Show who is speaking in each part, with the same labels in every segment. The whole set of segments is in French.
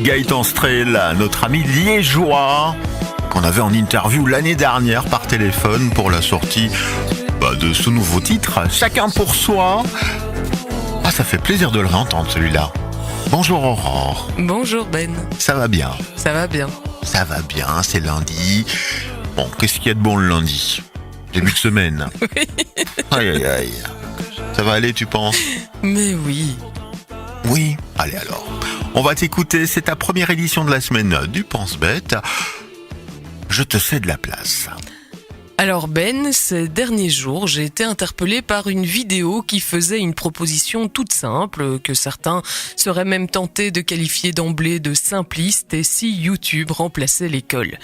Speaker 1: Gaëtan Strel, notre ami liégeois, qu'on avait en interview l'année dernière par téléphone pour la sortie de ce nouveau titre, Chacun pour soi. Ah, ça fait plaisir de le réentendre celui-là. Bonjour Aurore.
Speaker 2: Bonjour Ben.
Speaker 1: Ça va bien?
Speaker 2: Ça va bien.
Speaker 1: Ça va bien, c'est lundi. Bon, qu'est-ce qu'il y a de bon le lundi? Début de semaine.
Speaker 2: Oui.
Speaker 1: Aïe aïe aïe. Ça va aller, tu penses?
Speaker 2: Mais oui.
Speaker 1: Oui, allez alors. On va t'écouter, c'est ta première édition de la semaine du Pense-Bête. Je te cède la place.
Speaker 2: Alors Ben, ces derniers jours, j'ai été interpellée par une vidéo qui faisait une proposition toute simple, que certains seraient même tentés de qualifier d'emblée de simpliste, et si YouTube remplaçait l'école.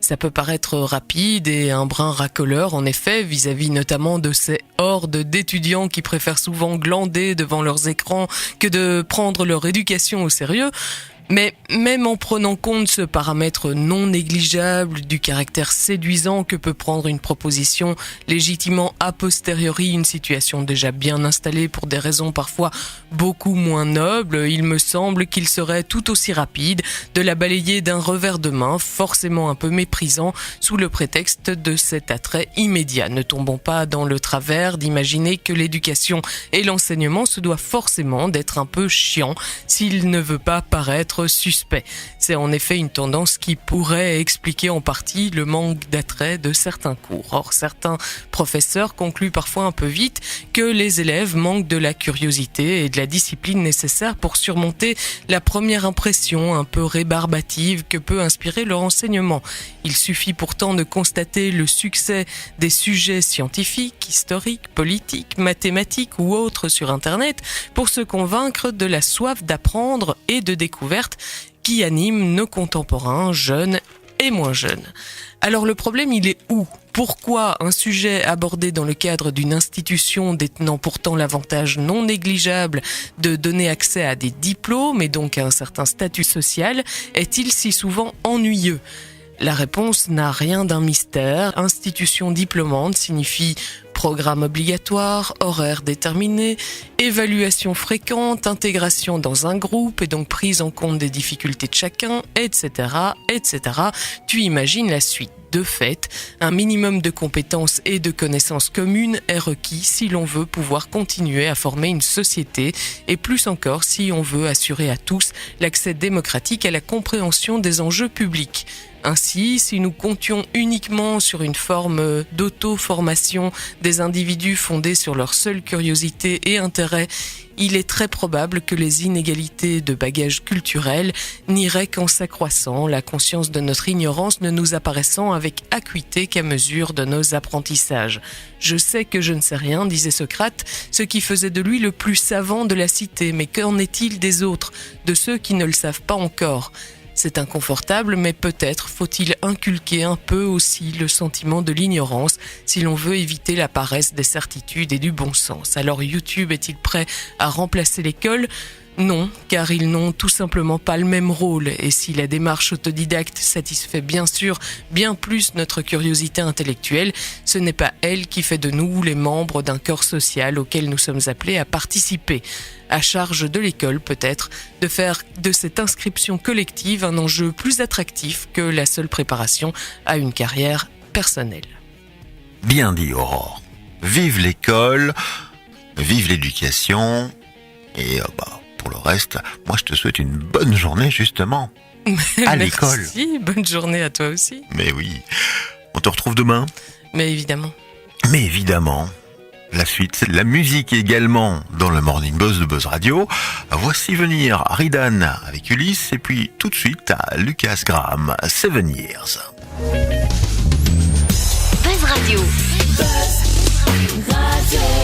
Speaker 2: Ça peut paraître rapide et un brin racoleur, en effet, vis-à-vis notamment de ces hordes d'étudiants qui préfèrent souvent glander devant leurs écrans que de prendre leur éducation au sérieux. Mais même en prenant compte ce paramètre non négligeable du caractère séduisant que peut prendre une proposition, légitimant a posteriori une situation déjà bien installée pour des raisons parfois beaucoup moins nobles, il me semble qu'il serait tout aussi rapide de la balayer d'un revers de main, forcément un peu méprisant, sous le prétexte de cet attrait immédiat. Ne tombons pas dans le travers d'imaginer que l'éducation et l'enseignement se doivent forcément d'être un peu chiant s'il ne veut pas paraître suspect. C'est en effet une tendance qui pourrait expliquer en partie le manque d'attrait de certains cours. Or, certains professeurs concluent parfois un peu vite que les élèves manquent de la curiosité et de la discipline nécessaire pour surmonter la première impression un peu rébarbative que peut inspirer leur enseignement. Il suffit pourtant de constater le succès des sujets scientifiques, historiques, politiques, mathématiques ou autres sur Internet pour se convaincre de la soif d'apprendre et de découverte qui anime nos contemporains, jeunes et moins jeunes. Alors le problème, il est où ? Pourquoi un sujet abordé dans le cadre d'une institution détenant pourtant l'avantage non négligeable de donner accès à des diplômes et donc à un certain statut social est-il si souvent ennuyeux ? La réponse n'a rien d'un mystère. Institution diplômante signifie programme obligatoire, horaire déterminé, évaluation fréquente, intégration dans un groupe et donc prise en compte des difficultés de chacun, etc., etc. Tu imagines la suite. De fait, un minimum de compétences et de connaissances communes est requis si l'on veut pouvoir continuer à former une société et plus encore si on veut assurer à tous l'accès démocratique à la compréhension des enjeux publics. Ainsi, si nous comptions uniquement sur une forme d'auto-formation des individus fondée sur leur seule curiosité et intérêt, il est très probable que les inégalités de bagage culturel n'iraient qu'en s'accroissant, la conscience de notre ignorance ne nous apparaissant avec acuité qu'à mesure de nos apprentissages. Je sais que je ne sais rien, disait Socrate, ce qui faisait de lui le plus savant de la cité, mais qu'en est-il des autres, de ceux qui ne le savent pas encore ? C'est inconfortable, mais peut-être faut-il inculquer un peu aussi le sentiment de l'ignorance si l'on veut éviter la paresse des certitudes et du bon sens. Alors YouTube est-il prêt à remplacer l'école ? Non, car ils n'ont tout simplement pas le même rôle. Et si la démarche autodidacte satisfait bien sûr bien plus notre curiosité intellectuelle, ce n'est pas elle qui fait de nous les membres d'un corps social auquel nous sommes appelés à participer. À charge de l'école peut-être de faire de cette inscription collective un enjeu plus attractif que la seule préparation à une carrière personnelle.
Speaker 1: Bien dit Aurore. Vive l'école, vive l'éducation et pour le reste, moi je te souhaite une bonne journée justement à l'école.
Speaker 2: Merci, bonne journée à toi aussi.
Speaker 1: Mais oui, on te retrouve demain.
Speaker 2: Mais évidemment.
Speaker 1: La suite, c'est de la musique également dans le Morning Buzz de Buzz Radio. Voici venir Ridan avec Ulysse et puis tout de suite à Lucas Graham, 7 Years.
Speaker 3: Buzz Radio. Buzz Radio.